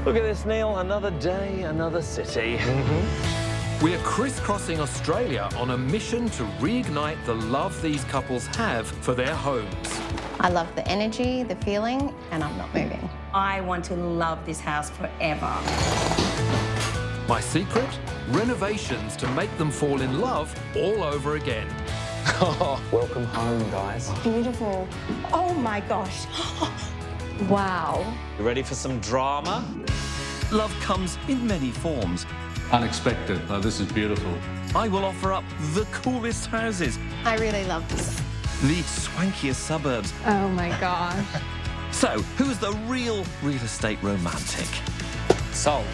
Look at this, Neil. Another day, another city. We're crisscrossing Australia on a mission to reignite the love these couples have for their homes. I love the energy, the feeling, and I'm not moving. I want to love this house forever. My secret? Renovations to make them fall in love all over again. Welcome home, guys. Beautiful. Oh my gosh. Wow. You ready for some drama? Love comes in many forms. Unexpected. Oh, this is beautiful. I will offer up the coolest houses, I really love this. the swankiest suburbs. Oh my gosh. So, who's the real estate romantic? Sol.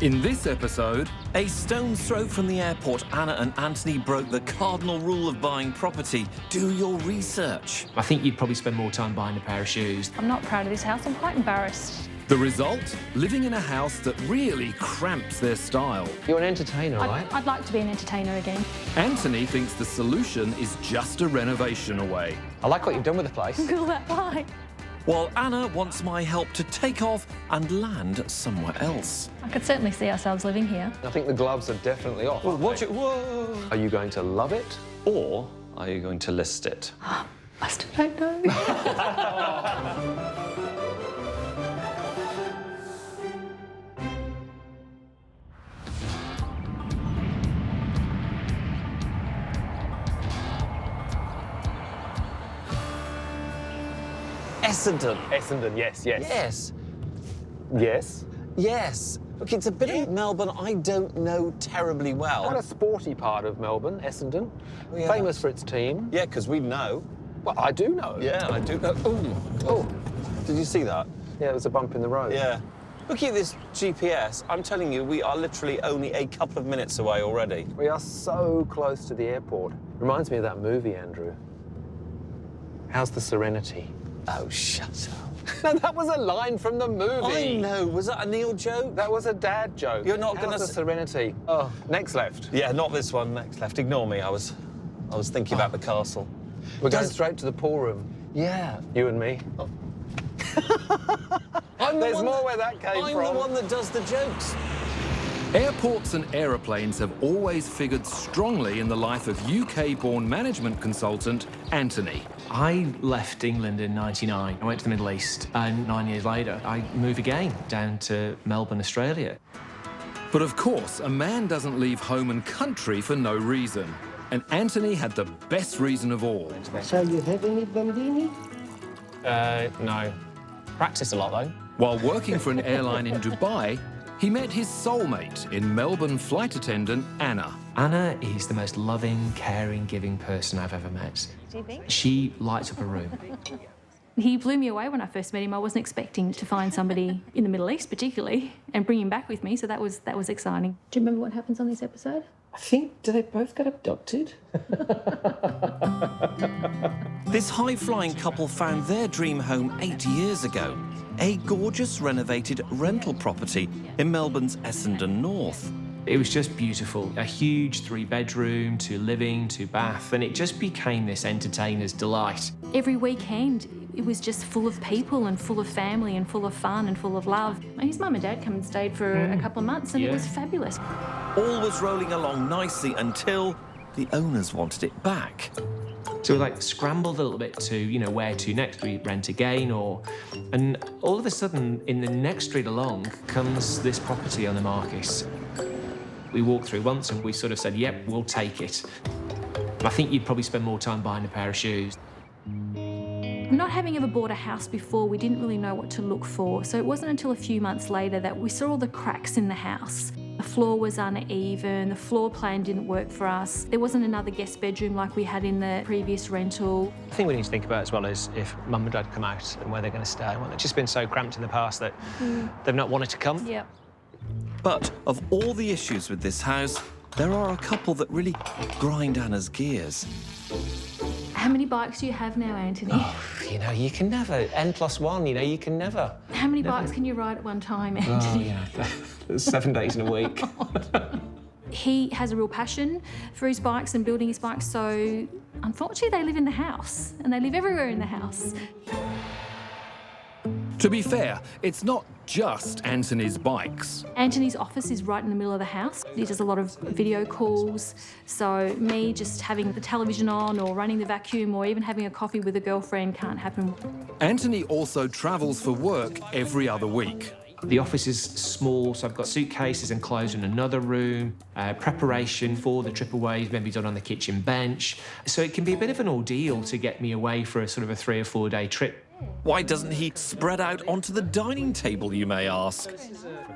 In this episode, A stone's throw from the airport, Anna and Anthony broke the cardinal rule of buying property. Do your research. I think you'd probably spend more time buying a pair of shoes. I'm not proud of this house. I'm quite embarrassed. the result? Living in a house that really cramps their style. You're an entertainer, right? I'd like to be an entertainer again. Anthony thinks the solution is just a renovation away. I like what you've done with the place. Look at that light. While Anna wants my help to take off and land somewhere else. I could certainly see ourselves living here. I think the gloves are definitely off. Watch it. Whoa! Are you going to love it? Or are you going to list it? I still don't know. Essendon. Essendon, yes, yes. Yes. Yes. Yes. Look, it's a bit of Melbourne I don't know terribly well. Quite a sporty part of Melbourne, Essendon. Yeah. Famous for its team. Yeah, because we know. Well, I do know. Yeah, I do know. Ooh. Oh, Did you see that? yeah, there's a bump in the road. Yeah. Looking at this GPS, I'm telling you, we are literally only a couple of minutes away already. We are so close to the airport. Reminds me of that movie, Andrew. How's the Serenity? Oh, shut up. No, that was a line from the movie. I know. Was that a Neil joke? That was a dad joke. You're not How's gonna the Serenity? Oh. Next left. Yeah, not this one. Next left. Ignore me. I was thinking about the castle. We're going Does- straight to the pool room. Yeah. You and me. There's more where that came I'm from. the one that does the jokes. Airports and aeroplanes have always figured strongly in the life of UK-born management consultant Anthony. I left England in '99. I went to the Middle East, and 9 years later, I moved again down to Melbourne, Australia. But of course, a man doesn't leave home and country for no reason. And Anthony had the best reason of all. So you have any bambini? No. Practice a lot, though. While working for an airline in Dubai, he met his soulmate in Melbourne flight attendant Anna. Anna is the most loving, caring, giving person I've ever met. Do you think? She lights up a room. He blew me away when I first met him. I wasn't expecting to find somebody in the Middle East, particularly, and bring him back with me. So that was exciting. Do you remember what happens on this episode? I think, do they both get abducted? This high-flying couple found their dream home 8 years ago. A gorgeous renovated rental property in Melbourne's Essendon North. It was just beautiful. A huge 3-bedroom, 2 living, 2 bath, and it just became this entertainer's delight. Every weekend, it was just full of people and full of family and full of fun and full of love. His mum and dad come and stayed for a couple of months, and it was fabulous. All was rolling along nicely until the owners wanted it back. So we scrambled a little bit to, where to next. We rent again and all of a sudden in the next street along comes this property on the market. We walked through once and we sort of said, yep, we'll take it. I think you'd probably spend more time buying a pair of shoes. Not having ever bought a house before, we didn't really know what to look for. So it wasn't until a few months later that we saw all the cracks in the house. The floor was uneven, the floor plan didn't work for us. There wasn't another guest bedroom like we had in the previous rental. The thing we need to think about as well is if mum and dad come out and where they're going to stay. Well, it's just been so cramped in the past that they've not wanted to come. Yep. But of all the issues with this house, there are a couple that really grind Anna's gears. How many bikes do you have now, Anthony? You can never, N+1, you can never. How many bikes can you ride at one time, Anthony? There's 7 days in a week. He has a real passion for his bikes and building his bikes, so unfortunately they live in the house, and they live everywhere in the house. To be fair, it's not just Anthony's bikes. Anthony's office is right in the middle of the house. He does a lot of video calls, so me just having the television on or running the vacuum or even having a coffee with a girlfriend can't happen. Anthony also travels for work every other week. The office is small, so I've got suitcases and clothes in another room, preparation for the trip away is maybe done on the kitchen bench. So it can be a bit of an ordeal to get me away for a sort of a 3 or 4 day trip. Why doesn't he spread out onto the dining table, you may ask?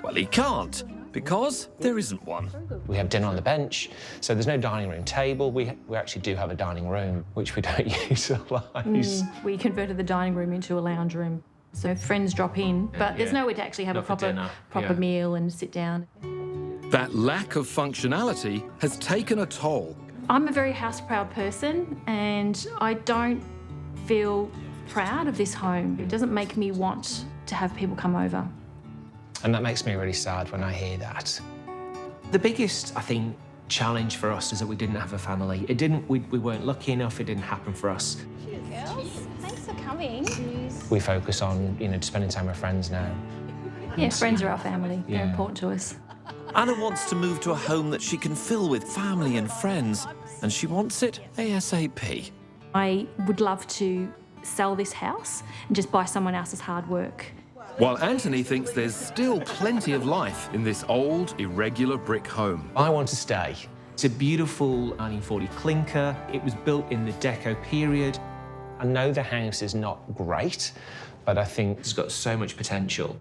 Well, he can't, because there isn't one. We have dinner on the bench, so there's no dining room table. We actually do have a dining room, which we don't utilise. We converted the dining room into a lounge room. So friends drop in, but there's nowhere to actually have a proper meal and sit down. That lack of functionality has taken a toll. I'm a very house-proud person and I don't feel proud of this home. It doesn't make me want to have people come over. And that makes me really sad when I hear that. The biggest, I think, challenge for us is that we didn't have a family. We weren't lucky enough, it didn't happen for us. Girls, thanks for coming. We focus on, spending time with friends now. Yeah, friends are our family. They're important to us. Anna wants to move to a home that she can fill with family and friends, and she wants it ASAP. I would love to sell this house and just buy someone else's hard work. While Anthony thinks there's still plenty of life in this old, irregular brick home. I want to stay. It's a beautiful 1940 clinker. It was built in the Deco period. I know the house is not great, but I think It's got so much potential.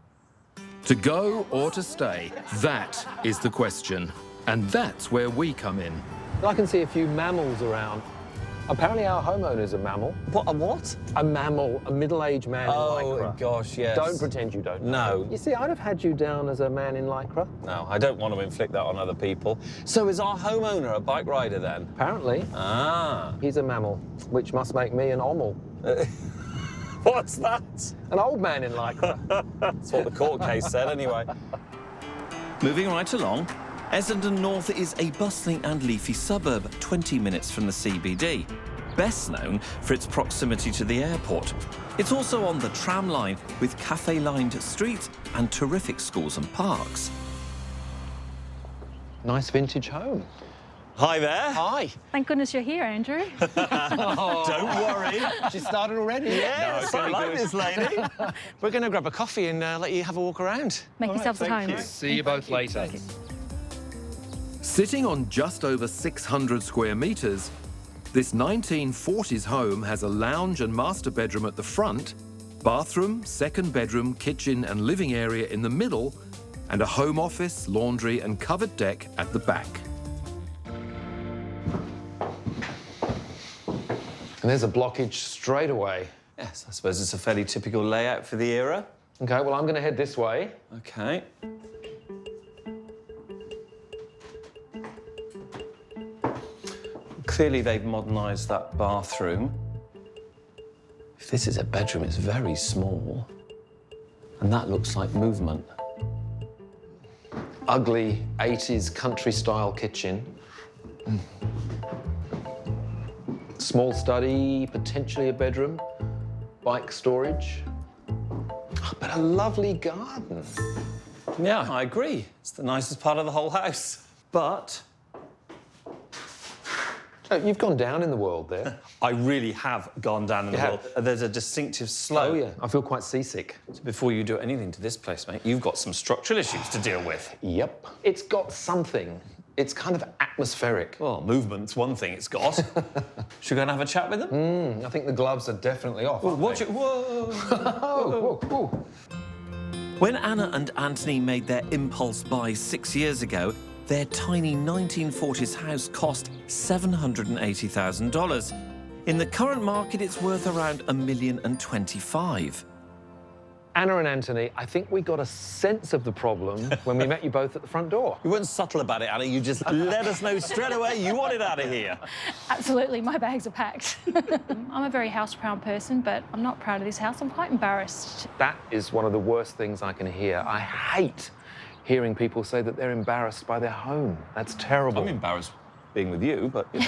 To go or to stay, that is the question. And that's where we come in. I can see a few mammals around. Apparently our homeowner's a mammal. What, a what? A mammal, a middle-aged man in lycra. Oh, gosh, yes. Don't pretend you don't know. No. You see, I'd have had you down as a man in lycra. No, I don't want to inflict that on other people. So is our homeowner a bike rider then? Apparently. Ah. He's a mammal, which must make me an ommel. What's that? An old man in lycra. That's what the court case said anyway. Moving right along, Essendon North is a bustling and leafy suburb 20 minutes from the CBD, best known for its proximity to the airport. It's also on the tram line with cafe-lined streets and terrific schools and parks. Nice vintage home. Hi there. Hi. Thank goodness you're here, Andrew. Don't worry. she started already. Yes, I like this lady. We're going to grab a coffee and let you have a walk around. Make yourselves at home. See you both later. Sitting on just over 600 square metres, this 1940s home has a lounge and master bedroom at the front, bathroom, second bedroom, kitchen and living area in the middle, and a home office, laundry and covered deck at the back. And there's a blockage straight away. Yes, I suppose it's a fairly typical layout for the era. OK, well, I'm going to head this way. OK. Clearly they've modernised that bathroom. If this is a bedroom, it's very small. And that looks like movement. Ugly 80s country-style kitchen. Small study, potentially a bedroom. Bike storage. But a lovely garden. Yeah, I agree. It's the nicest part of the whole house. But Oh, you've gone down in the world there. I really have gone down in the world. There's a distinctive slope. Oh, yeah. I feel quite seasick. So before you do anything to this place, mate, you've got some structural issues to deal with. Yep. It's got something. It's kind of atmospheric. Well, movement's one thing it's got. Should we go and have a chat with them? I think the gloves are definitely off. Well, watch it. Whoa! Whoa, whoa, whoa. When Anna and Anthony made their impulse buy 6 years ago, their tiny 1940s house cost $780,000. In the current market, it's worth around $1,025,000. Anna and Anthony, I think we got a sense of the problem when we met you both at the front door. You weren't subtle about it, Anna. You just let us know straight away you wanted out of here. Absolutely, my bags are packed. I'm a very house-proud person, but I'm not proud of this house. I'm quite embarrassed. That is one of the worst things I can hear. I hate hearing people say that they're embarrassed by their home. That's terrible. I'm embarrassed being with you, but, you know.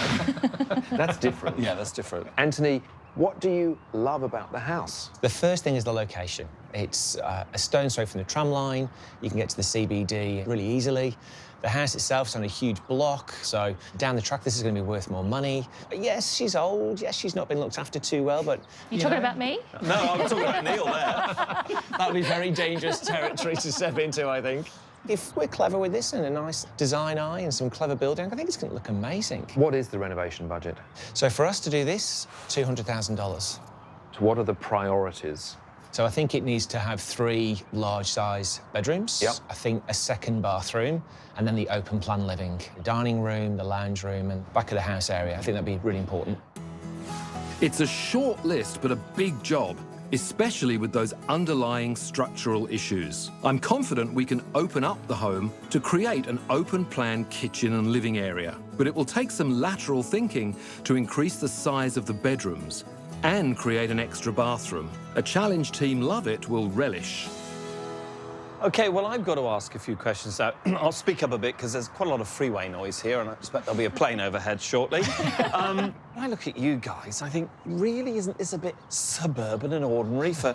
That's different. Yeah, that's different. Anthony, What do you love about the house? The first thing is the location. It's a stone's throw from the tram line. You can get to the CBD really easily. The house itself is on a huge block, so down the track, this is going to be worth more money. But yes, she's old. Yes, she's not been looked after too well, but... You talking about me? No, I'm talking about Neale there. That would be very dangerous territory to step into, I think. If we're clever with this and a nice design eye and some clever building, I think it's going to look amazing. What is the renovation budget? So for us to do this, $200,000. So what are the priorities? So I think it needs to have 3 large-size bedrooms. Yep. I think a second bathroom, and then the open-plan living. The dining room, the lounge room, and back of the house area. I think that'd be really important. It's a short list, but a big job, especially with those underlying structural issues. I'm confident we can open up the home to create an open-plan kitchen and living area, but it will take some lateral thinking to increase the size of the bedrooms and create an extra bathroom. A challenge Team Love It will relish. OK, well, I've got to ask a few questions now. I'll speak up a bit, because there's quite a lot of freeway noise here, and I expect there'll be a plane overhead shortly. When I look at you guys, I think, really, isn't this a bit suburban and ordinary for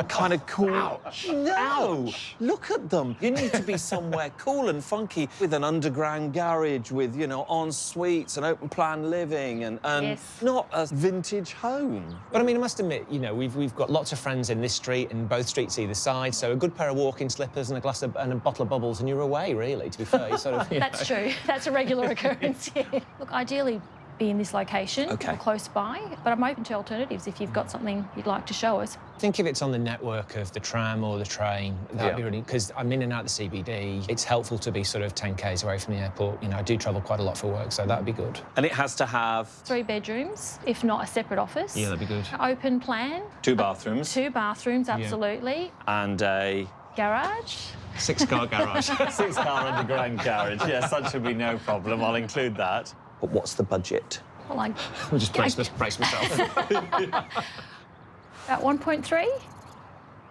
kind of cool... Ouch. No! Ouch. Look at them. You need to be somewhere cool and funky with an underground garage with, you know, en suites and open-plan living and Yes. not a vintage home. But I mean, I must admit, you know, we've got lots of friends in this street and both streets either side, so a good pair of walking slippers and a bottle of bubbles and you're away, really, to be fair. You sort of, you That's know. true. That's a regular occurrence, yeah. Look, ideally be in this location or close by, but I'm open to alternatives if you've got something you'd like to show us. I think if it's on the network of the tram or the train, that'd be really, because I'm in and out the CBD, it's helpful to be sort of 10 k's away from the airport. You know, I do travel quite a lot for work, so that'd be good. And it has to have... 3 bedrooms, if not a separate office. Yeah, that'd be good. Open plan. 2 bathrooms. 2 bathrooms, absolutely. And a... Garage. 6-car garage. 6-car underground garage. Yes, that should be no problem. I'll include that. But what's the budget? Well, like... I'll just brace myself. About 1.3.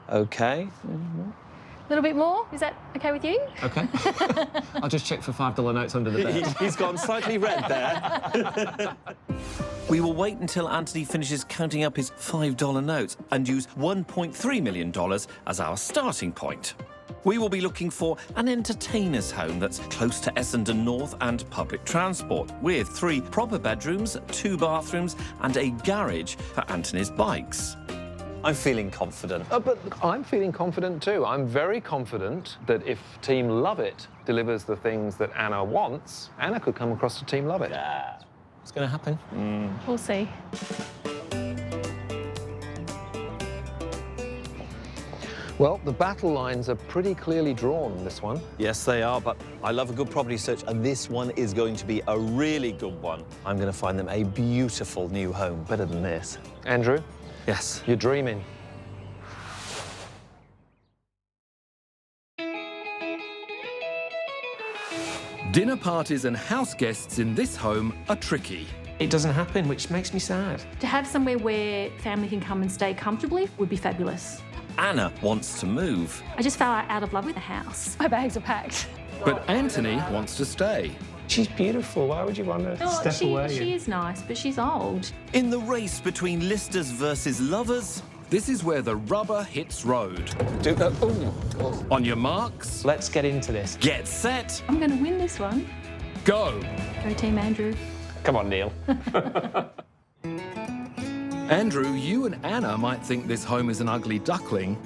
OK. A little bit more. Is that OK with you? OK. I'll just check for $5 notes under the bed. He's gone slightly red there. We will wait until Anthony finishes counting up his $5 notes and use $1.3 million as our starting point. We will be looking for an entertainer's home that's close to Essendon North and public transport, with 3 proper bedrooms, 2 bathrooms and a garage for Anthony's bikes. I'm feeling confident. But I'm feeling confident too. I'm very confident that if Team Love It delivers the things that Anna wants, Anna could come across to Team Love It. Yeah. It's going to happen. We'll see. Well, the battle lines are pretty clearly drawn in this one. Yes, they are, but I love a good property search, and this one is going to be a really good one. I'm going to find them a beautiful new home, better than this. Andrew? Yes. You're dreaming. Dinner parties and house guests in this home are tricky. It doesn't happen, which makes me sad. To have somewhere where family can come and stay comfortably would be fabulous. Anna wants to move. I just fell out of love with the house. My bags are packed. But Anthony wants to stay. She's beautiful. Why would you want to step away? She is nice, but she's old. In the race between listers versus lovers, This is where the rubber hits road. On your marks, Let's get into this. get set, I'm going to win this one. go. Go Team Andrew. Come on, Neale. Andrew, you and Anna might think this home is an ugly duckling,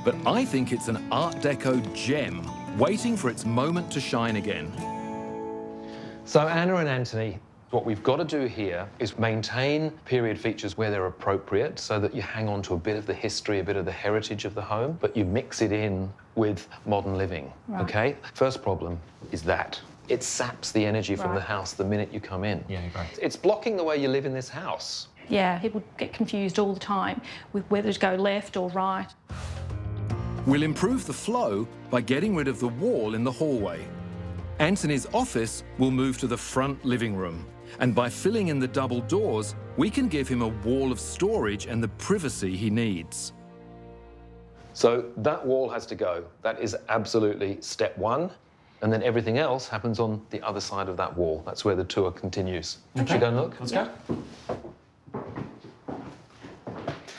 but I think it's an Art Deco gem, waiting for its moment to shine again. So Anna and Anthony, what we've got to do here is maintain period features where they're appropriate so that you hang on to a bit of the history, a bit of the heritage of the home, but you mix it in with modern living, OK? First problem is that. It saps the energy from the house the minute you come in. Yeah, right. It's blocking the way you live in this house. Yeah, people get confused all the time with whether to go left or right. We'll improve the flow by getting rid of the wall in the hallway. Anthony's office will move to the front living room, and by filling in the double doors, we can give him a wall of storage and the privacy he needs. So that wall has to go. That is absolutely step one. And then everything else happens on the other side of that wall. That's where the tour continues. Okay. Should we go and look? Let's go.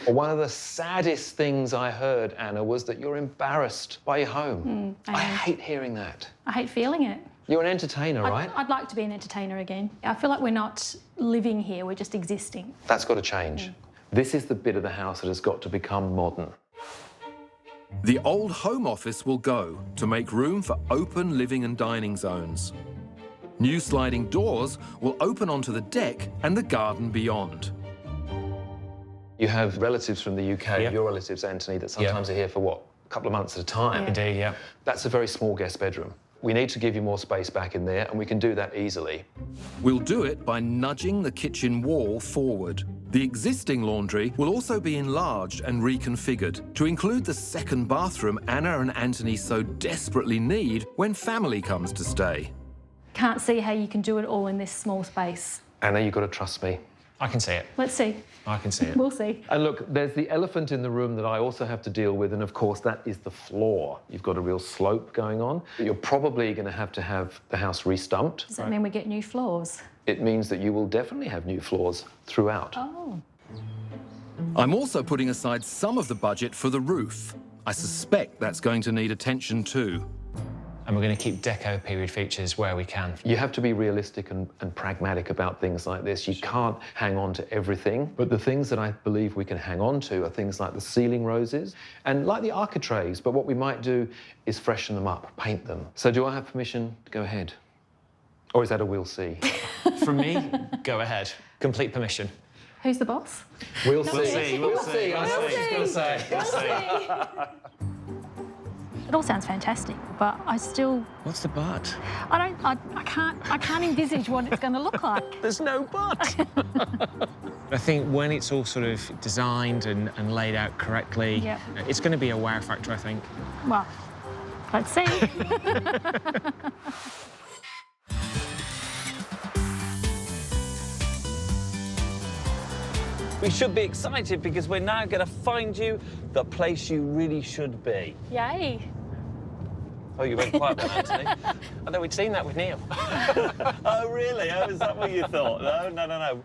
Well, one of the saddest things I heard, Anna, was that you're embarrassed by your home. I hate hearing that. I hate feeling it. You're an entertainer, right? I'd like to be an entertainer again. I feel like we're not living here, we're just existing. That's got to change. This is the bit of the house that has got to become modern. The old home office will go to make room for open living and dining zones. New sliding doors will open onto the deck and the garden beyond. You have relatives from the UK, your relatives, Anthony, that sometimes are here for, what, a couple of months at a time? Indeed, yeah. That's a very small guest bedroom. We need to give you more space back in there, and we can do that easily. We'll do it by nudging the kitchen wall forward. The existing laundry will also be enlarged and reconfigured to include the second bathroom Anna and Anthony so desperately need when family comes to stay. Can't see how you can do it all in this small space. Anna, you've got to trust me. I can see it. Let's see. I can see it. We'll see. And look, there's the elephant in the room that I also have to deal with, and of course that is the floor. You've got a real slope going on. You're probably going to have the house re-stumped. Does that mean we get new floors? It means that you will definitely have new floors throughout. Oh. I'm also putting aside some of the budget for the roof. I suspect that's going to need attention too. And we're going to keep deco period features where we can. You have to be realistic and pragmatic about things like this. You can't hang on to everything, but the things that I believe we can hang on to are things like the ceiling roses and like the architraves, but what we might do is freshen them up, paint them. So do I have permission to go ahead? Or is that a we'll see? From me, go ahead. Complete permission. Who's the boss? We'll see. We'll see. I know what she's going to say. We'll see. It all sounds fantastic, but I still... What's the but? I can't envisage what it's going to look like. There's no but. I think when it's all sort of designed and laid out correctly, it's going to be a wow factor, I think. Well, let's see. We should be excited because we're now going to find you the place you really should be. Yay. Oh, you went quiet then, Anthony. I thought we'd seen that with Neale. Oh, really? Oh, is that what you thought? No.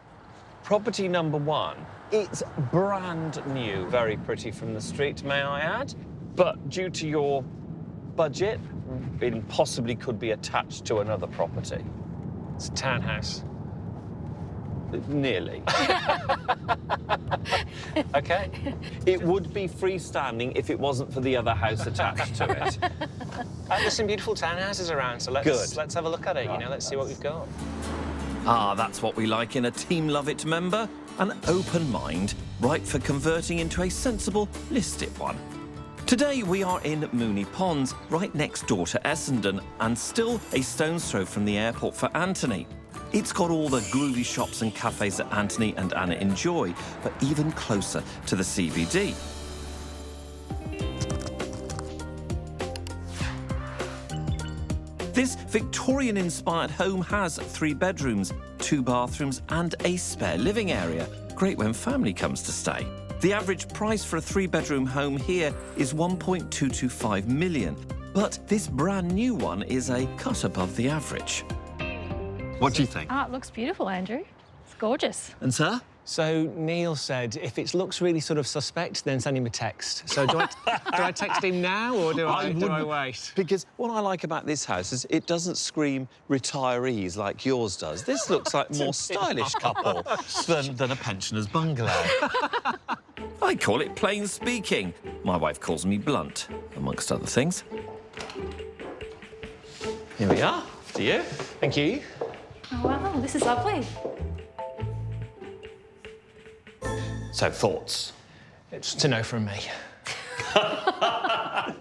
Property number one, it's brand new. Very pretty from the street, may I add. But due to your budget, it possibly could be attached to another property. It's a townhouse. Nearly. OK. It would be freestanding if it wasn't for the other house attached to it. There's some beautiful townhouses around, so let's have a look at it, you know, let's see what we've got. Ah, that's what we like in a Team Love It member. An open mind, right for converting into a sensible, listed one. Today we are in Mooney Ponds, right next door to Essendon, and still a stone's throw from the airport for Anthony. It's got all the groovy shops and cafes that Anthony and Anna enjoy, but even closer to the CBD. This Victorian-inspired home has 3 bedrooms, 2 bathrooms and a spare living area. Great when family comes to stay. The average price for a 3-bedroom home here is $1.225 million, but this brand new one is a cut above the average. What do you think? Oh, it looks beautiful, Andrew. It's gorgeous. And sir? So Neale said if it looks really sort of suspect, then send him a text. So do I text him now or do I wait? Because what I like about this house is it doesn't scream retirees like yours does. This looks like a more stylish couple than a pensioner's bungalow. I call it plain speaking. My wife calls me blunt, amongst other things. Here we are. After you. Thank you. Oh, wow, this is lovely. So, thoughts? It's to know from me.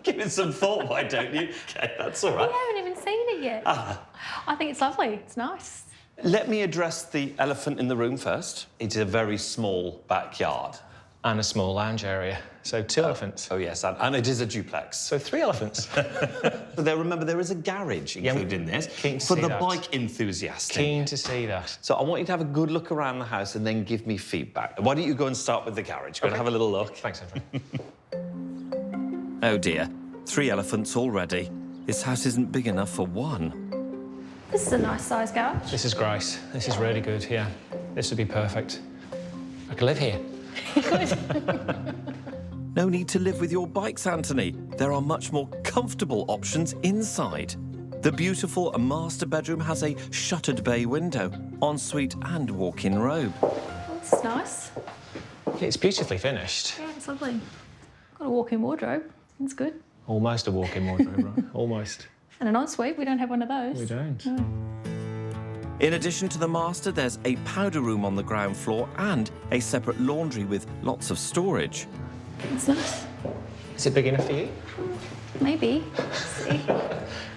Give it some thought, why don't you? OK, that's all right. I haven't even seen it yet. I think it's lovely. It's nice. Let me address the elephant in the room first. It's a very small backyard. And a small lounge area. So 2 elephants. Oh, yes, and it is a duplex. So 3 elephants. But remember, there is a garage included in this for the bike enthusiast. Keen to see that. So I want you to have a good look around the house and then give me feedback. Why don't you go and start with the garage? Go and have a little look. Thanks, Andrew. Oh, dear. 3 elephants already. This house isn't big enough for 1. This is a nice size garage. This is great. This is really good, yeah. This would be perfect. I could live here. No need to live with your bikes, Anthony. There are much more comfortable options inside. The beautiful master bedroom has a shuttered bay window, ensuite and walk-in robe. That's nice. It's beautifully finished. Yeah, it's lovely. Got a walk-in wardrobe. That's good. Almost a walk-in wardrobe, right? Almost. And an ensuite. We don't have one of those. We don't. No. In addition to the master, there's a powder room on the ground floor and a separate laundry with lots of storage. It's nice. Is it big enough for you? Maybe. See.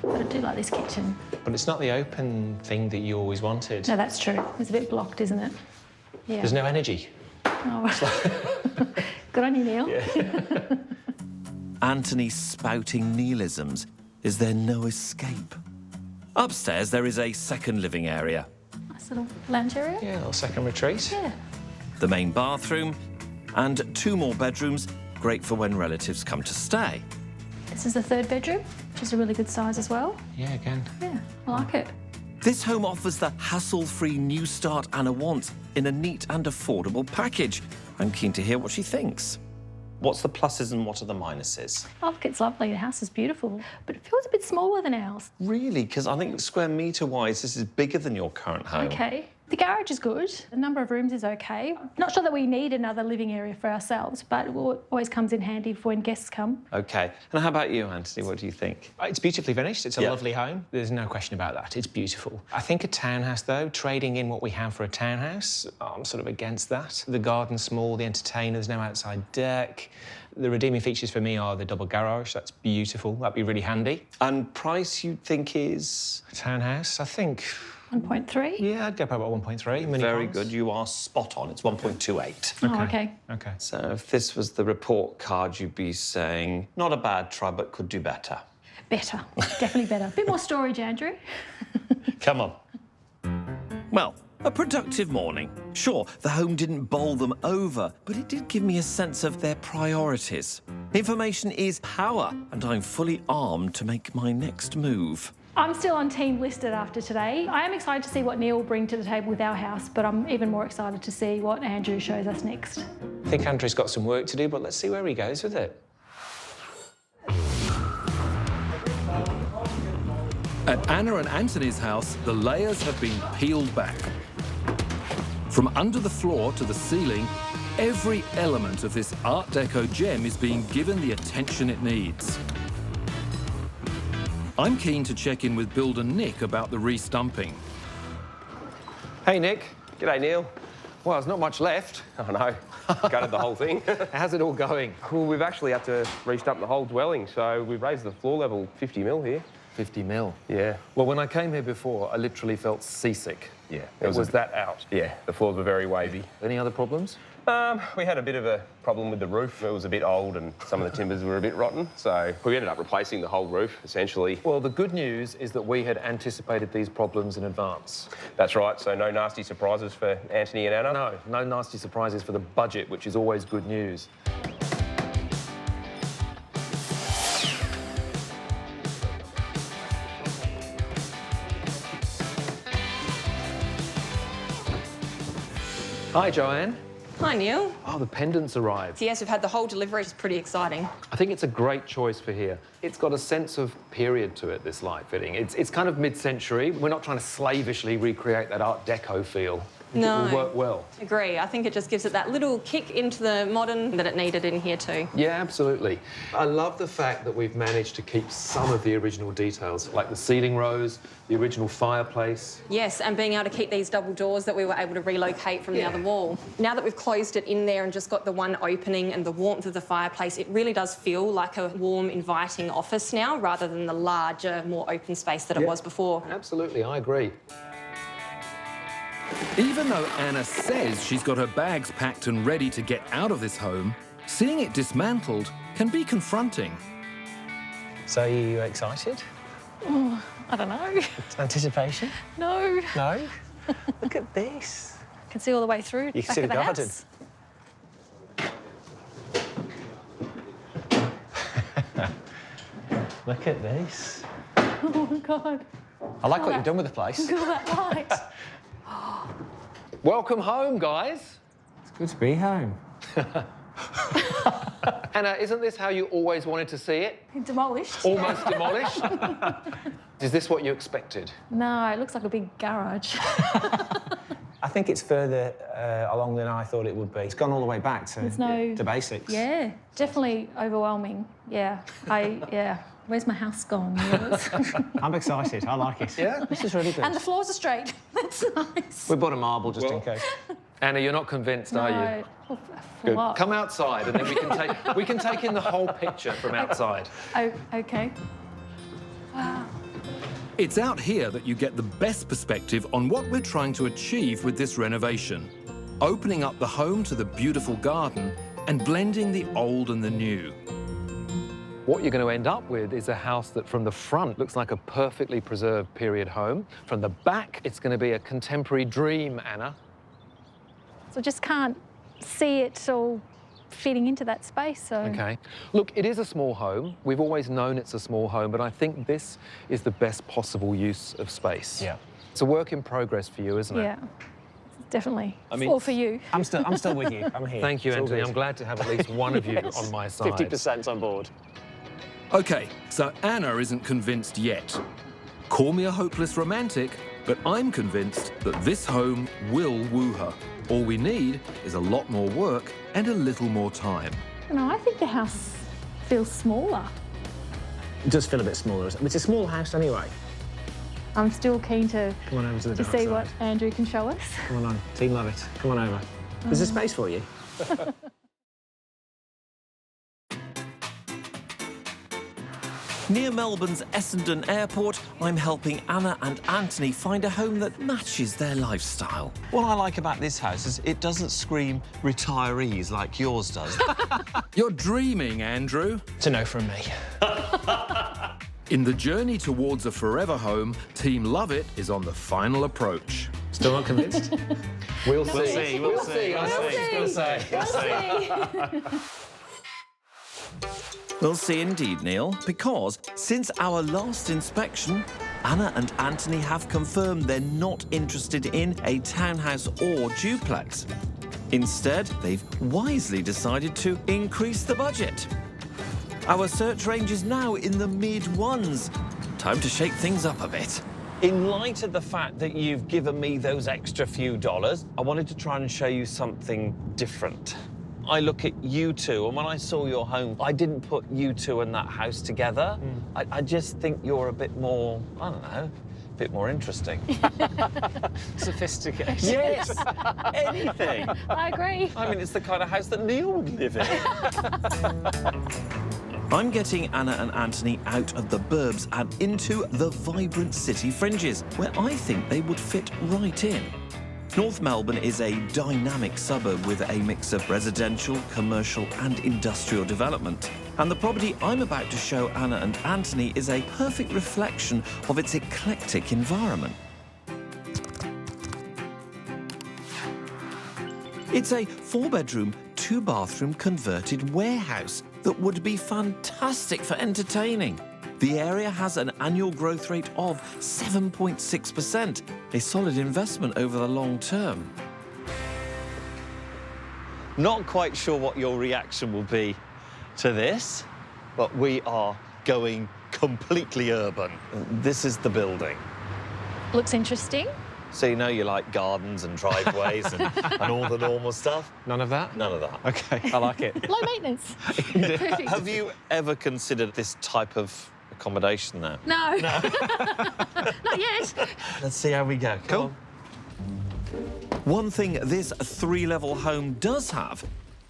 But I do like this kitchen. But it's not the open thing that you always wanted. No, that's true. It's a bit blocked, isn't it? Yeah. There's no energy. Oh. Good on you, Neale. Yeah. Anthony spouting Nealisms. Is there no escape? Upstairs, there is a second living area. Nice little lounge area. Yeah, a little second retreat. Yeah. The main bathroom and 2 more bedrooms, great for when relatives come to stay. This is the 3rd bedroom, which is a really good size as well. Yeah, again. Yeah, I like it. This home offers the hassle-free new start Anna wants in a neat and affordable package. I'm keen to hear what she thinks. What's the pluses and what are the minuses? Oh, look, it's lovely. The house is beautiful, but it feels a bit smaller than ours. Really? Because I think square metre-wise, this is bigger than your current home. Okay. The garage is good. The number of rooms is okay. Not sure that we need another living area for ourselves, but it always comes in handy for when guests come. OK. And how about you, Anthony? What do you think? It's beautifully finished. It's a lovely home. There's no question about that. It's beautiful. I think a townhouse, though, trading in what we have for a townhouse, I'm sort of against that. The garden's small, the entertainer, there's no outside deck. The redeeming features for me are the double garage. That's beautiful. That'd be really handy. And price, you think, is? A townhouse, I think. 1.3? Yeah, I'd go about 1.3. Very good. You are spot on. It's 1.28. Oh, okay. OK. So if this was the report card, you'd be saying, not a bad try, but could do better. Better. Definitely better. A bit more storage, Andrew. Come on. Well, a productive morning. Sure, the home didn't bowl them over, but it did give me a sense of their priorities. Information is power, and I'm fully armed to make my next move. I'm still on team listed after today. I am excited to see what Neale will bring to the table with our house, but I'm even more excited to see what Andrew shows us next. I think Andrew's got some work to do, but let's see where he goes with it. At Anna and Anthony's house, the layers have been peeled back. From under the floor to the ceiling, every element of this Art Deco gem is being given the attention it needs. I'm keen to check in with builder Nick about the restumping. Hey, Nick. G'day, Neale. Well, there's not much left. Oh, no. Gutted the whole thing. How's it all going? Well, we've actually had to restump the whole dwelling, so we've raised the floor level 50 mil here. 50 mil? Yeah. Well, when I came here before, I literally felt seasick. Yeah. It was that out. Yeah. The floors were very wavy. Any other problems? We had a bit of a problem with the roof. It was a bit old and some of the timbers were a bit rotten, so we ended up replacing the whole roof, essentially. Well, the good news is that we had anticipated these problems in advance. That's right, so no nasty surprises for Anthony and Anna? No, no nasty surprises for the budget, which is always good news. Hi, Joanne. Hi, Neale. Oh, the pendants arrived. So yes, we've had the whole delivery. It's pretty exciting. I think it's a great choice for here. It's got a sense of period to it, this light fitting. It's kind of mid-century. We're not trying to slavishly recreate that Art Deco feel. No. It will work well. Agree. I think it just gives it that little kick into the modern that it needed in here too. Yeah, absolutely. I love the fact that we've managed to keep some of the original details, like the ceiling rose, the original fireplace. Yes, and being able to keep these double doors that we were able to relocate from the other wall. Now that we've closed it in there and just got the one opening and the warmth of the fireplace, it really does feel like a warm, inviting office now, rather than the larger, more open space that it was before. Absolutely, I agree. Even though Anna says she's got her bags packed and ready to get out of this home, seeing it dismantled can be confronting. So are you excited? Oh, I don't know. Anticipation? No. No? Look at this. I can see all the way through. You can see the garden. Look at this. Oh, my God. I like what you've done with the place. Look at that light. Welcome home, guys. It's good to be home. Anna, isn't this how you always wanted to see it? Demolished. Almost demolished? Is this what you expected? No, it looks like a big garage. I think it's further along than I thought it would be. It's gone all the way back to basics. Yeah, definitely overwhelming. Yeah, yeah. Where's my house gone? I'm excited. I like it. Yeah? This is really good. And the floors are straight. That's nice. We bought a marble just in case. Anna, you're not convinced, are you? For Good. what? Come outside and then we can take in the whole picture from outside. Oh, okay. Wow. It's out here that you get the best perspective on what we're trying to achieve with this renovation. Opening up the home to the beautiful garden and blending the old and the new. What you're going to end up with is a house that from the front looks like a perfectly preserved period home. From the back, it's going to be a contemporary dream, Anna. So I just can't see it all fitting into that space, so... OK. Look, it is a small home. We've always known it's a small home, but I think this is the best possible use of space. Yeah. It's a work in progress for you, isn't it? Yeah, definitely. I mean, or for you. I'm still with you. I'm here. Thank you, It's all Anthony. good. I'm glad to have at least one of you on my side. 50% on board. OK, so Anna isn't convinced yet. Call me a hopeless romantic, but I'm convinced that this home will woo her. All we need is a lot more work and a little more time. No, I think the house feels smaller. It does feel a bit smaller. It's a small house anyway. I'm still keen to Come on over to the dark see side. what Andrew can show us. Come on, Team Love It. Come on over. There's a space for you. Near Melbourne's Essendon Airport, I'm helping Anna and Anthony find a home that matches their lifestyle. What I like about this house is it doesn't scream retirees like yours does. You're dreaming, Andrew. It's a no from me. In the journey towards a forever home, Team Love It is on the final approach. Still not convinced? We'll We'll see. We'll see. We'll see indeed, Neil, because since our last inspection, Anna and Anthony have confirmed they're not interested in a townhouse or duplex. Instead, they've wisely decided to increase the budget. Our search range is now in the mid-ones. Time to shake things up a bit. In light of the fact that you've given me those extra few dollars, I wanted to try and show you something different. I look at you two, and when I saw your home, I didn't put you two and that house together. I just think you're a bit more, I don't know, a bit more interesting. Sophisticated. Yes, anything. I agree. I mean, it's the kind of house that Neil would live in. I'm getting Anna and Anthony out of the burbs and into the vibrant city fringes, where I think they would fit right in. North Melbourne is a dynamic suburb with a mix of residential, commercial and industrial development. And the property I'm about to show Anna and Anthony is a perfect reflection of its eclectic environment. It's a 4-bedroom, 2-bathroom converted warehouse that would be fantastic for entertaining. The area has an annual growth rate of 7.6%, a solid investment over the long term. Not quite sure what your reaction will be to this, but we are going completely urban. This is the building. Looks interesting. So you know you like gardens and driveways and all the normal stuff? None of that? None of that. OK, I like it. Low maintenance. Perfect. Have you ever considered this type of accommodation now? No. Not yet. Let's see how we go. Cool. One thing this 3-level home does have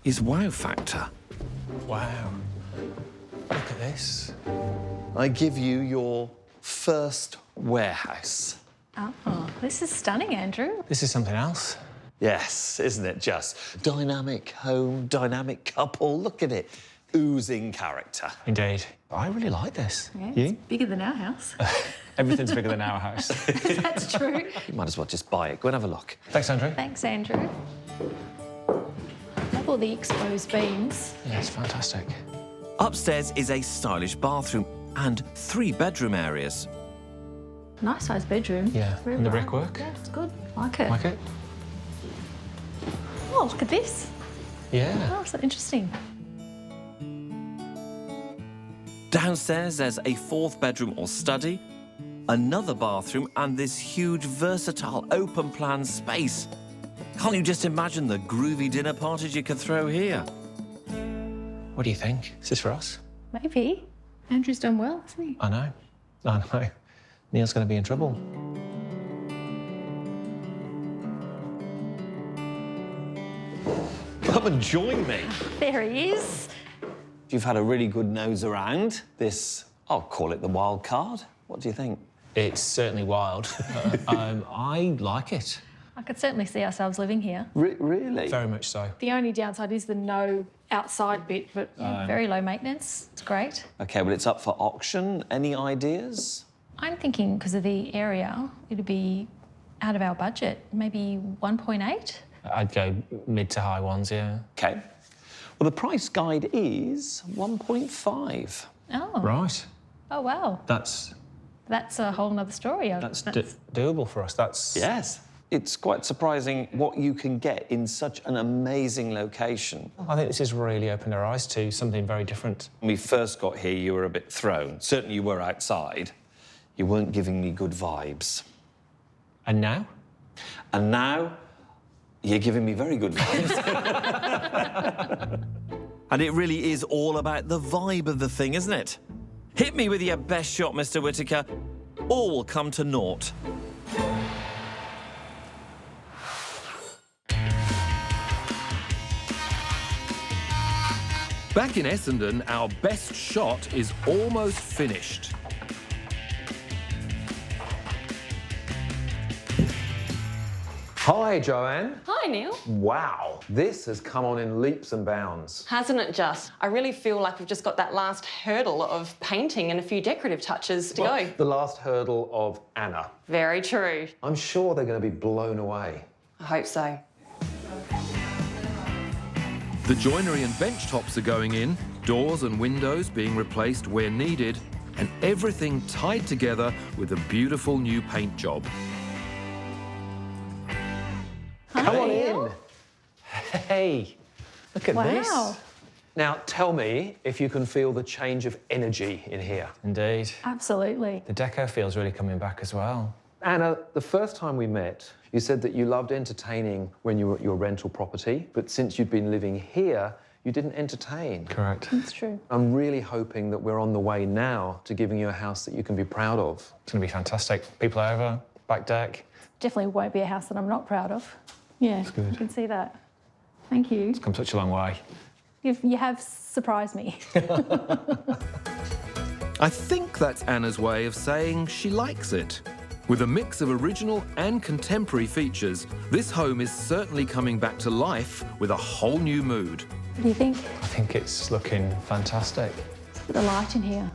is wow factor. Wow. Look at this. I give you your first warehouse. Oh, this is stunning, Andrew. This is something else. Yes, isn't it just? Dynamic home, dynamic couple. Look at it. Oozing character. Indeed. I really like this. Yeah, You? it's bigger than our house. Everything's bigger than our house. That's true. You might as well just buy it. Go and have a look. Thanks, Andrew. Thanks, Andrew. I love all the exposed beams. Yeah, it's fantastic. Upstairs is a stylish bathroom and 3 bedroom areas. Nice sized bedroom. Yeah, Very and the bright. brickwork. Yeah, it's good. Like it. Like it? Oh, look at this. Yeah. Oh, so interesting. Downstairs, there's a 4th bedroom or study, another bathroom, and this huge, versatile, open-plan space. Can't you just imagine the groovy dinner parties you could throw here? What do you think? Is this for us? Maybe. Andrew's done well, hasn't he? I know. Neil's going to be in trouble. Come and join me. There he is. You've had a really good nose around this, I'll call it the wild card. What do you think? It's certainly wild. I like it. I could certainly see ourselves living here. Really? Very much so. The only downside is the no outside bit, but very low maintenance. It's great. OK, well, it's up for auction. Any ideas? I'm thinking, because of the area, it'd be out of our budget, maybe 1.8? I'd go mid to high ones, yeah. OK. Well, the price guide is 1.5. Oh. Right. Oh, wow. That's That's a whole nother story. doable for us. That's... Yes. It's quite surprising what you can get in such an amazing location. I think this has really opened our eyes to something very different. When we first got here, you were a bit thrown. Certainly you were outside. You weren't giving me good vibes. And now? And now, you're giving me very good vibes. And it really is all about the vibe of the thing, isn't it? Hit me with your best shot, Mr. Whitaker. All will come to naught. Back in Essendon, our best shot is almost finished. Hi, Joanne. Hi, Neil. Wow, this has come on in leaps and bounds. Hasn't it just? I really feel like we've just got that last hurdle of painting and a few decorative touches to go. The last hurdle of Anna. Very true. I'm sure they're going to be blown away. I hope so. The joinery and bench tops are going in, doors and windows being replaced where needed, and everything tied together with a beautiful new paint job. Come on in. Hey, look at this. Wow. Now, tell me if you can feel the change of energy in here. Indeed. Absolutely. The deco feel's really coming back as well. Anna, the first time we met, you said that you loved entertaining when you were at your rental property, but since you'd been living here, you didn't entertain. Correct. That's true. I'm really hoping that we're on the way now to giving you a house that you can be proud of. It's going to be fantastic. People over, back deck. Definitely won't be a house that I'm not proud of. Yeah, I can see that. Thank you. It's come such a long way. You have surprised me. I think that's Anna's way of saying she likes it. With a mix of original and contemporary features, this home is certainly coming back to life with a whole new mood. What do you think? I think it's looking fantastic. Put the light in here.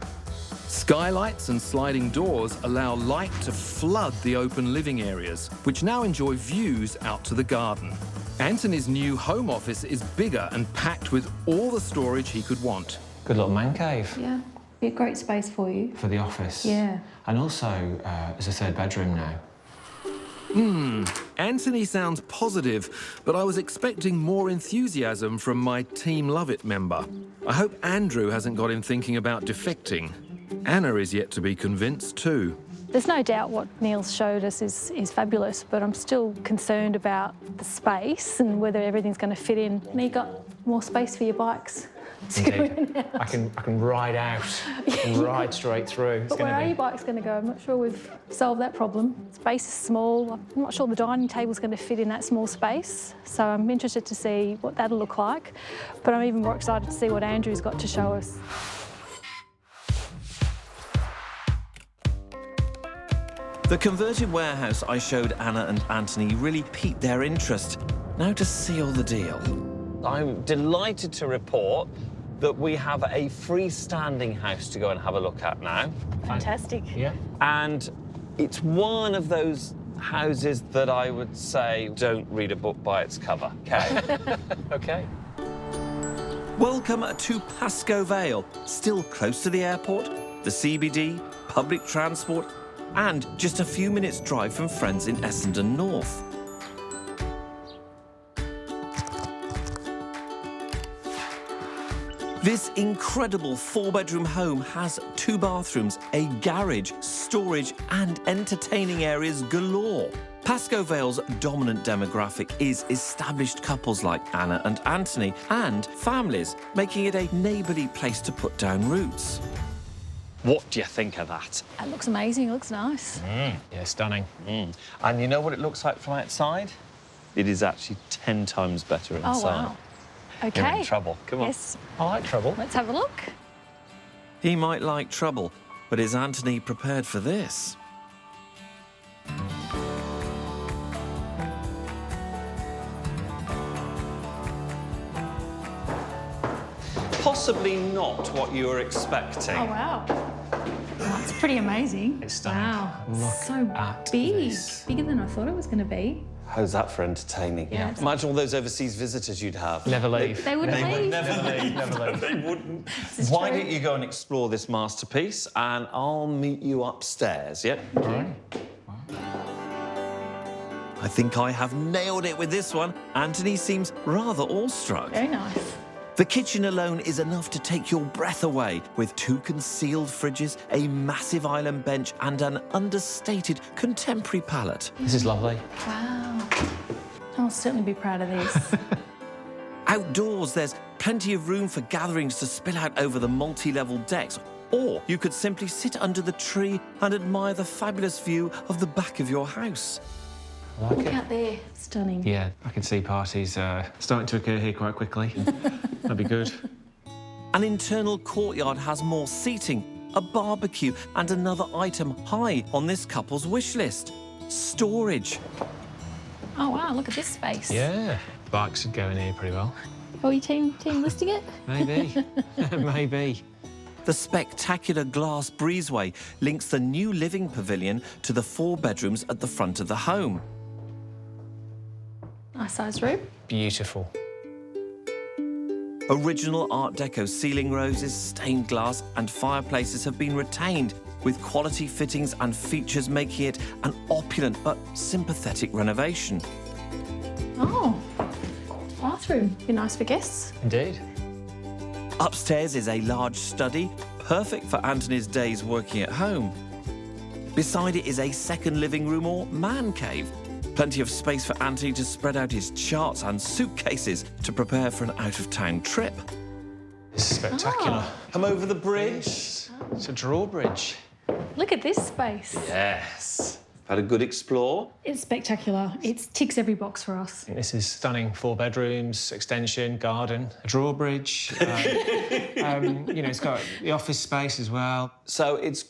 Skylights and sliding doors allow light to flood the open living areas, which now enjoy views out to the garden. Anthony's new home office is bigger and packed with all the storage he could want. Good little man cave. Yeah, be a great space for you. For the office. Yeah. And also, there's a third bedroom now. Anthony sounds positive, but I was expecting more enthusiasm from my Team Love It member. I hope Andrew hasn't got him thinking about defecting. Anna is yet to be convinced too. There's no doubt what Neale's showed us is fabulous, but I'm still concerned about the space and whether everything's going to fit in. And you got more space for your bikes. Indeed. I can ride out and ride straight through. But where are your bikes going to go? I'm not sure we've solved that problem. Space is small. I'm not sure the dining table's going to fit in that small space. So I'm interested to see what that'll look like. But I'm even more excited to see what Andrew's got to show us. The converted warehouse I showed Anna and Anthony really piqued their interest. Now to seal the deal. I'm delighted to report that we have a freestanding house to go and have a look at now. Fantastic. Yeah. And it's one of those houses that I would say don't read a book by its cover, okay? Okay. Welcome to Pascoe Vale, still close to the airport, the CBD, public transport, and just a few minutes' drive from friends in Essendon North. This incredible 4-bedroom home has 2 bathrooms, a garage, storage and entertaining areas galore. Pascoe Vale's dominant demographic is established couples like Anna and Anthony and families, making it a neighbourly place to put down roots. What do you think of that? It looks amazing, it looks nice. Yeah, stunning. And you know what it looks like from outside? It is actually 10 times better inside. Oh, wow. OK. You're in trouble. Come on. Yes. I like trouble. Let's have a look. He might like trouble, but is Anthony prepared for this? Possibly not what you were expecting. Oh, wow. That's pretty amazing. It's stunning. Wow. Look So at big. this. Bigger than I thought it was going to be. How's that for entertaining? Yeah. Imagine all those overseas visitors you'd have. Never leave. They wouldn't leave. Never leave. Never leave. They wouldn't. is Why true. don't you go and explore this masterpiece and I'll meet you upstairs, yeah? All right. I think I have nailed it with this one. Anthony seems rather awestruck. Very nice. The kitchen alone is enough to take your breath away, with 2 concealed fridges, a massive island bench and an understated contemporary palette. This is lovely. Wow. I'll certainly be proud of this. Outdoors, there's plenty of room for gatherings to spill out over the multi-level decks, or you could simply sit under the tree and admire the fabulous view of the back of your house. I like Look it. out there. Stunning. Yeah, I can see parties starting to occur here quite quickly. That'd be good. An internal courtyard has more seating, a barbecue and another item high on this couple's wish list: storage. Oh, wow. Look at this space. Yeah. Bikes should go in here pretty well. Are you team listing it? Maybe. Maybe. The spectacular glass breezeway links the new living pavilion to the 4 bedrooms at the front of the home. Nice sized room. Beautiful. Original Art Deco ceiling roses, stained glass and fireplaces have been retained, with quality fittings and features making it an opulent but sympathetic renovation. Oh. Bathroom. Be nice for guests. Indeed. Upstairs is a large study, perfect for Anthony's days working at home. Beside it is a second living room or man cave. Plenty of space for Anthony to spread out his charts and suitcases to prepare for an out-of-town trip. This is spectacular. Come over the bridge. It's a drawbridge. Look at this space. Yes. Had a good explore. It's spectacular. It ticks every box for us. This is stunning. 4 bedrooms, extension, garden, a drawbridge. You know, it's got the office space as well. So it's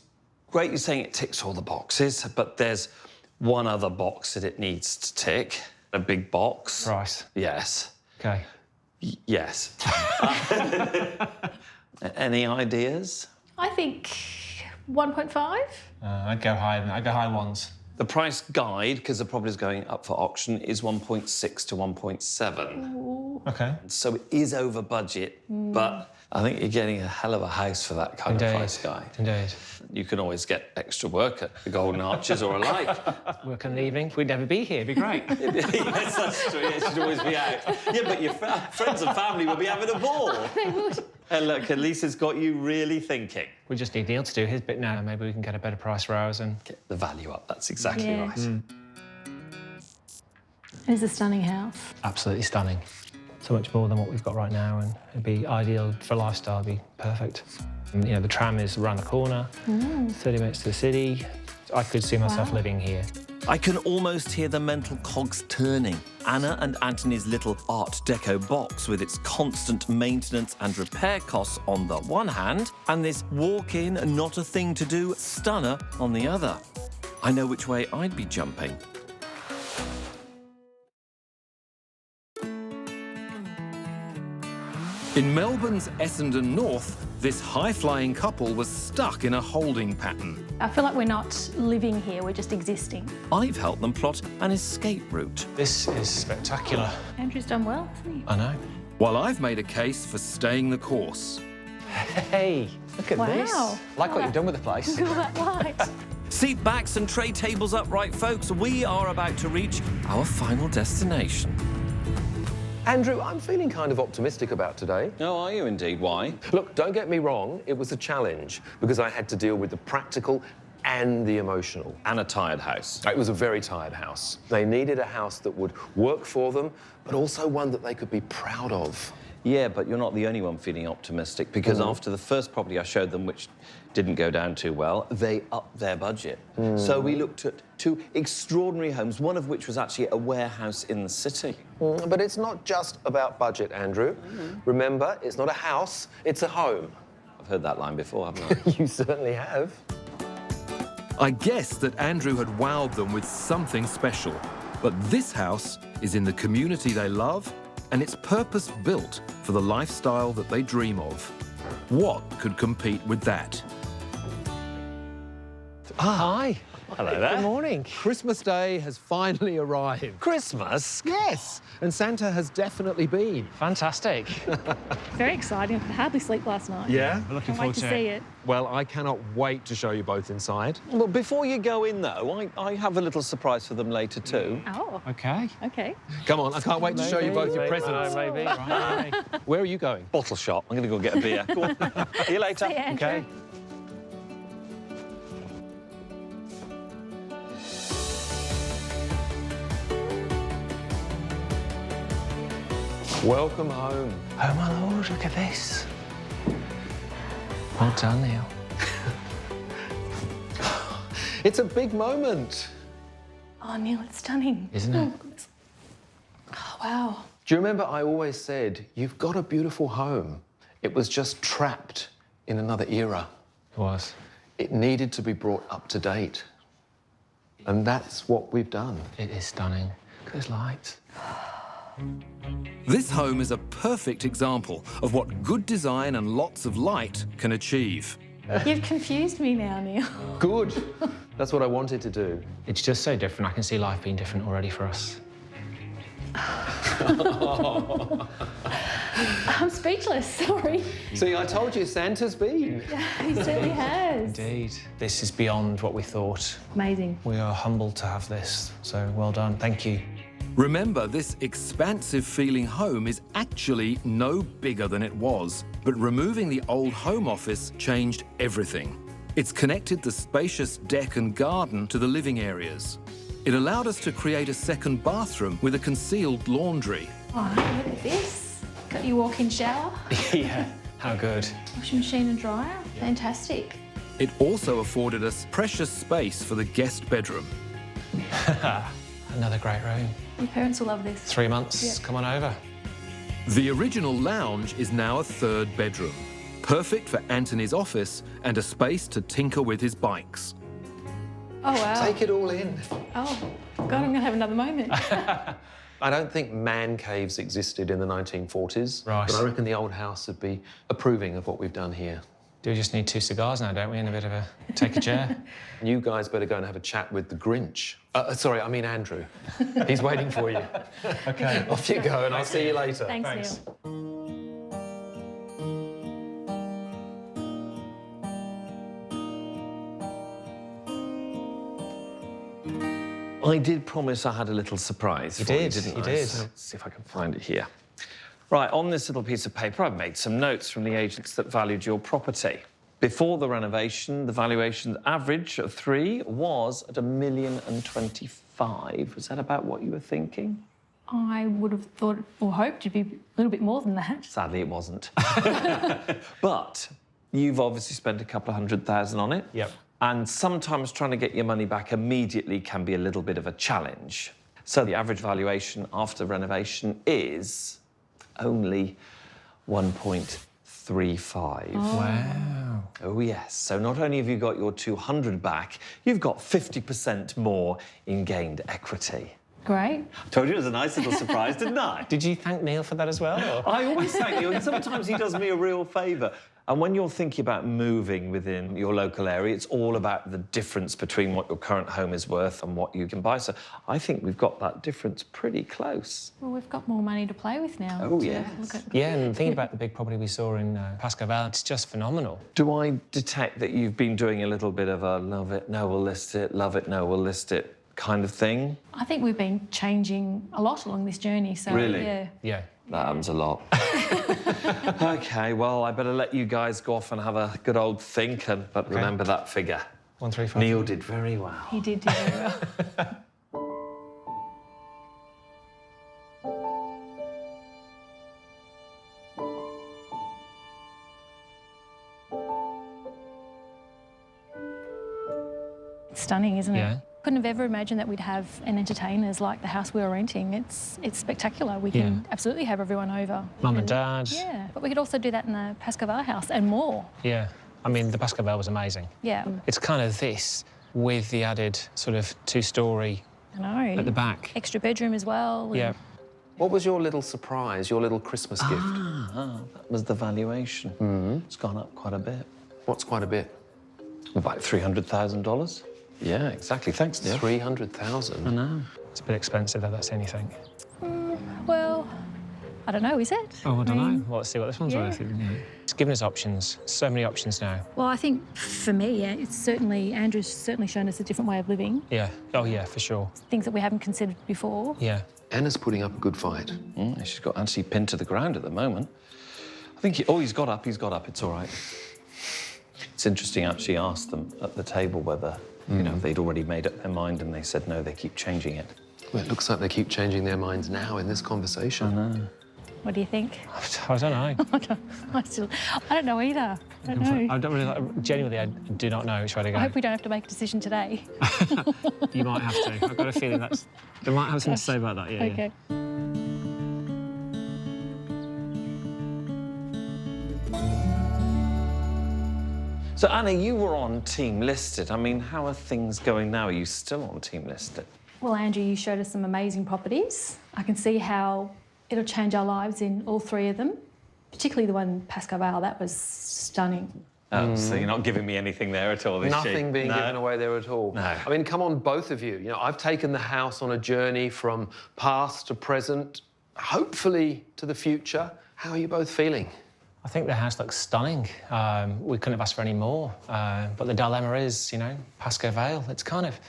great you're saying it ticks all the boxes, but there's one other box that it needs to tick. A big box. Price. Yes. OK. Yes. Any ideas? I think 1.5. I'd go higher than that. I'd go high ones. The price guide, because the property is going up for auction, is 1.6 to 1.7. OK. So it is over budget, but I think you're getting a hell of a house for that kind of price guide. Indeed. You can always get extra work at the Golden Arches or a light. Work in the evening. We'd never be here. It'd be great. Yes, that's true. It should always be out. Yeah, but your friends and family will be having a ball. They would. And look, at least it's got you really thinking. We just need Neale to do his bit now. Maybe we can get a better price for ours and get the value up. That's exactly right. It's a stunning house. Absolutely stunning. So much more than what we've got right now, and it'd be ideal for lifestyle. It'd be perfect. And, you know, the tram is around the corner, 30 minutes to the city. I could see myself living here. I can almost hear the mental cogs turning. Anna and Anthony's little Art Deco box with its constant maintenance and repair costs on the one hand, and this walk-in, not a thing to do stunner on the other. I know which way I'd be jumping. In Melbourne's Essendon North, this high-flying couple was stuck in a holding pattern. I feel like we're not living here, we're just existing. I've helped them plot an escape route. This is spectacular. Andrew's done well, hasn't he? I know. While I've made a case for staying the course. Hey, look at this. Wow. Like what you've done with the place. Look at that light. Seat backs and tray tables upright, folks. We are about to reach our final destination. Andrew, I'm feeling kind of optimistic about today. Oh, are you indeed? Why? Look, don't get me wrong, it was a challenge because I had to deal with the practical and the emotional. And a tired house. It was a very tired house. They needed a house that would work for them, but also one that they could be proud of. Yeah, but you're not the only one feeling optimistic because after the first property I showed them, which didn't go down too well, they upped their budget. So we looked at 2 extraordinary homes, one of which was actually a warehouse in the city. But it's not just about budget, Andrew. Remember, it's not a house, it's a home. I've heard that line before, haven't I? You certainly have. I guess that Andrew had wowed them with something special. But this house is in the community they love, and it's purpose-built for the lifestyle that they dream of. What could compete with that? Hi. Hello there. Good morning. Christmas Day has finally arrived. Christmas? Yes, and Santa has definitely been. Fantastic. Very exciting. I could hardly sleep last night. Yeah? We're looking Can't wait forward to to see it. it. Well, I cannot wait to show you both inside. Well, before you go in, though, I have a little surprise for them later, too. Oh, Okay. okay. Come on, I can't wait to show you both your presents. Maybe. Right. Where are you going? Bottle shop. I'm going to go get a beer. Go on. See you later. See you, Andrew. Okay. Welcome home. Oh, my Lord, look at this. Well done, Neil. It's a big moment. Oh, Neil, it's stunning. Isn't it? Oh, goodness. Oh, wow. Do you remember I always said, you've got a beautiful home. It was just trapped in another era. It was. It needed to be brought up to date. And that's what we've done. It is stunning. Look at those lights. This home is a perfect example of what good design and lots of light can achieve. You've confused me now, Neil. Good. That's what I wanted to do. It's just so different. I can see life being different already for us. I'm speechless, sorry. See, I told you Santa's been. He certainly has. Indeed. This is beyond what we thought. Amazing. We are humbled to have this, so well done. Thank you. Remember, this expansive feeling home is actually no bigger than it was, but removing the old home office changed everything. It's connected the spacious deck and garden to the living areas. It allowed us to create a second bathroom with a concealed laundry. Oh, look at this. Got your walk-in shower, Yeah, how good. washing machine and dryer. Fantastic. It also afforded us precious space for the guest bedroom. Another great room. Your parents will love this. 3 months, Yep. come on over. The original lounge is now a third bedroom, perfect for Anthony's office and a space to tinker with his bikes. Oh, wow. Take it all in. Oh, God, I'm going to have another moment. I don't think man caves existed in the 1940s. Right. But I reckon the old house would be approving of what we've done here. Do we just need 2 cigars now, don't we, and a bit of a take a chair? You guys better go and have a chat with the Grinch. Sorry, I mean Andrew. He's waiting for you. Okay. Off you go, and I'll see you later. Thanks, Neil. I did promise I had a little surprise You for you, did, didn't you I? did. So let's see if I can find it here. Right, on this little piece of paper, I've made some notes from the agents that valued your property. Before the renovation, the valuation average of 3 was at $1,025,000. Was that about what you were thinking? I would have thought or hoped it'd be a little bit more than that. Sadly, it wasn't. But you've obviously spent a couple of $100,000 on it. Yep. And sometimes trying to get your money back immediately can be a little bit of a challenge. So the average valuation after renovation is only 1.35. Wow. Oh, yes. So not only have you got your 200 back, you've got 50% more in gained equity. Great. Told you it was a nice little surprise, didn't I? Did you thank Neil for that as well? Or? I always thank you, and sometimes he does me a real favour. And when you're thinking about moving within your local area, it's all about the difference between what your current home is worth and what you can buy. So I think we've got that difference pretty close. Well, we've got more money to play with now. Oh, to yes. look at. Yeah, and thinking about the big property we saw in Pascoe Valley, it's just phenomenal. Do I detect that you've been doing a little bit of a love it, no, we'll list it, love it, no, we'll list it kind of thing? I think we've been changing a lot along this journey. So Really? yeah. Yeah, That happens a lot. OK, well, I better let you guys go off and have a good old think, but remember that figure. 135. Neale did very well. He did do very well. It's stunning, isn't it? Yeah. Couldn't have ever imagined that we'd have an entertainers like the house we were renting. It's spectacular. We can absolutely have everyone over. Mum and Dad. Yeah, but we could also do that in the Pascoval house and more. Yeah. I mean, the Pascoval was amazing. Yeah. It's kind of this with the added sort of two-storey I know. at the back. Extra bedroom as well. Yeah. What was your little surprise, your little Christmas gift? That was the valuation. It's gone up quite a bit. What's quite a bit? About $300,000. Yeah, exactly. Thanks, Neale. 300,000? I know. It's a bit expensive, though, that's anything. Well, I don't know, is it? Oh, I don't know. Well, let's see what this one's worth. It's given us options. So many options now. Well, I think for me, yeah, it's certainly, Andrew's certainly shown us a different way of living. Yeah. Oh, yeah, for sure. Things that we haven't considered before. Yeah. Anna's putting up a good fight. She's got Anthony pinned to the ground at the moment. I think he's got up, it's all right. It's interesting, I actually asked them at the table whether, you know, they'd already made up their mind, and they said no, they keep changing it. Well, it looks like they keep changing their minds now in this conversation. I know. What do you think? I don't know. I don't know either. I don't know. I don't really, genuinely, I do not know which way to go. I hope we don't have to make a decision today. You might have to. I've got a feeling they might have something to say about that, yeah. Okay. So, Anna, you were on Team Listed. I mean, how are things going now? Are you still on Team Listed? Well, Andrew, you showed us some amazing properties. I can see how it'll change our lives in all three of them, particularly the one in Pascoval. That was stunning. Oh, so you're not giving me anything there at all, Nothing being given away there at all. No. I mean, come on, both of you. You know, I've taken the house on a journey from past to present, hopefully to the future. How are you both feeling? I think the house looks stunning. We couldn't have asked for any more. But the dilemma is, you know, Pascoval. It's kind of...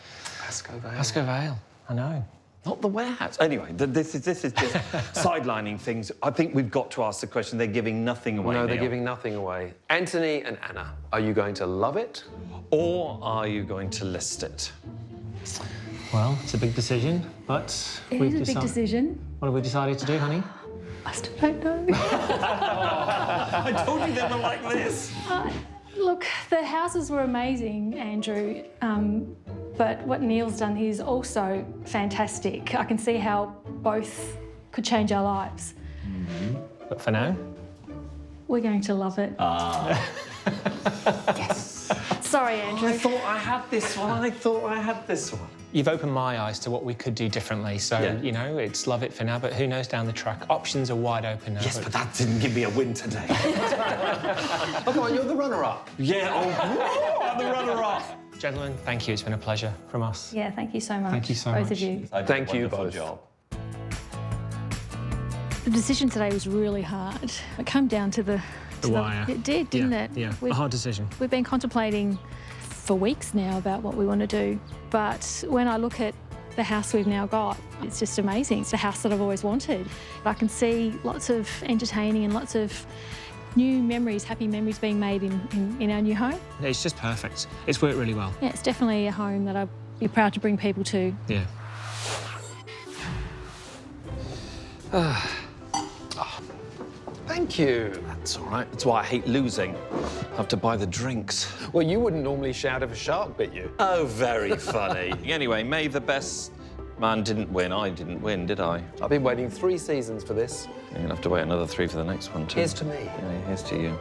Pascoval, I know. Not the warehouse. Anyway, this is just sidelining things. I think we've got to ask the question. They're giving nothing away, No, they're Neale. giving nothing away. Anthony and Anna, are you going to love it? Or are you going to list it? Well, it's a big decision, but It is a big decision. What have we decided to do, honey? I still don't know. I told you they were like this. Look, the houses were amazing, Andrew, but what Neale's done is also fantastic. I can see how both could change our lives. But for now? We're going to love it. Yes. Sorry, Andrew. I thought I had this one. You've opened my eyes to what we could do differently, so, you know, it's love it for now, but who knows down the track. Options are wide open now. Yes, but that didn't give me a win today. Oh, come on, you're the runner-up. Yeah, I'm the runner-up. Gentlemen, thank you. It's been a pleasure from us. Yeah, thank you so much. Thank you so both much. of you. Thank you both. Job. The decision today was really hard. It came down to the wire. It did, didn't it? Yeah, a hard decision. We've been contemplating for weeks now about what we want to do. But when I look at the house we've now got, it's just amazing. It's the house that I've always wanted. I can see lots of entertaining and lots of new memories, happy memories being made in our new home. It's just perfect. It's worked really well. Yeah, it's definitely a home that I'd be proud to bring people to. Yeah. Thank you. That's all right. That's why I hate losing. I have to buy the drinks. Well, you wouldn't normally shout if a shark bit you. Oh, very funny. Anyway, May the best man didn't win. I didn't win, did I? I've been waiting 3 seasons for this. You're going to have to wait another 3 for the next one, too. Here's to me. Yeah, here's to you.